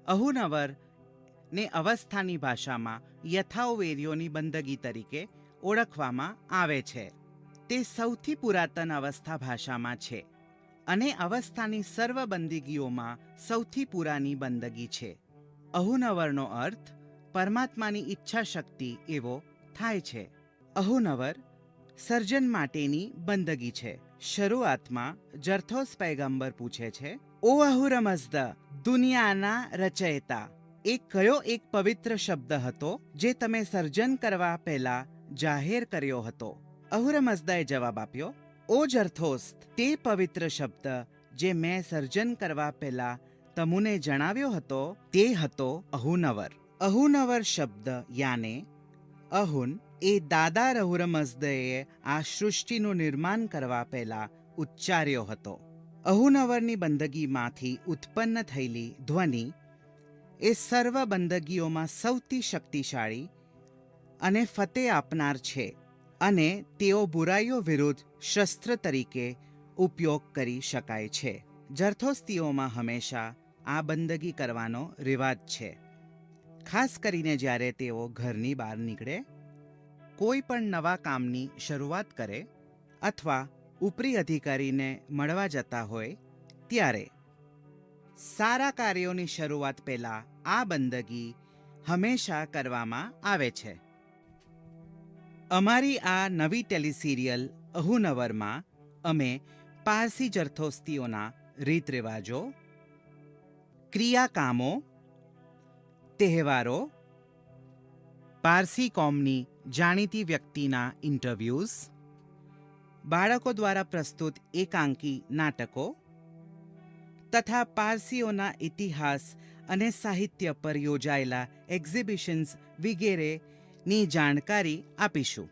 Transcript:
અહુનવર ને અવસ્થાની ભાષામાં યથાઓવેરીઓની બંદગી તરીકે ઓળખવામાં આવે છે. તે સૌથી પુરાતન અવસ્થા ભાષામાં છે અને અવસ્થાની સર્વ બંદગીઓમાં સૌથી પુરાની બંદગી છે. અહુનવરનો અર્થ પરમાત્માની ઈચ્છા શક્તિ એવો થાય છે. અહુનવર સર્જન માટેની બંદગી છે. શરૂઆતમાં જરથોસ પૈગંબર પૂછે છે, ઓ અહુરમઝદ, દુનિયાના રચયિતા, એ કયો એક પવિત્ર શબ્દ હતો જે તમે સર્જન કરવા પહેલા જાહેર કર્યો હતો? અહુરમઝદાએ જવાબ આપ્યો, ઓ જરથોસ, તે પવિત્ર શબ્દ જે મેં સર્જન કરવા પહેલા તમુને જણાવ્યો હતો તે હતો અહુનવર. અહુનવર શબ્દ યાને અહુન એ દાદા અહુરમઝદએ આ સૃષ્ટિનું નિર્માણ કરવા પહેલા ઉચ્ચાર્યો હતો. અહુનવરની બંદગીમાંથી ઉત્પન્ન થયેલી ધ્વનિ એ સર્વ બંદગીઓમાં સૌથી શક્તિશાળી અને ફતેહ આપનાર છે અને તેઓ બુરાઈઓ વિરુદ્ધ શસ્ત્ર તરીકે ઉપયોગ કરી શકાય છે. જરથોસ્તીઓમાં હંમેશા આ બંદગી કરવાનો રિવાજ છે, ખાસ કરીને જ્યારે તેઓ ઘરની બહાર નીકળે, કોઈ પણ નવા કામની શરૂઆત કરે અથવા ઉપરી અધિકારીને મળવા જતા હોય ત્યારે. સારા કાર્યોની શરૂઆત પહેલાં આ બંદગી હંમેશા કરવામાં આવે છે. અમારી આ નવી ટેલિસિરિયલ અહુનવરમાં અમે પારસી જરથોસ્તીઓના રીત રિવાજો, ક્રિયાકામો, તહેવારો, પારસી કોમની જાણીતી વ્યક્તિના ઇન્ટરવ્યૂઝ, બાળકો દ્વારા પ્રસ્તુત એકાંકી નાટકો તથા પારસીઓના ઇતિહાસ અને સાહિત્ય પર યોજાયેલા એક્ઝિબિશન્સ વગેરેની જાણકારી આપીશું.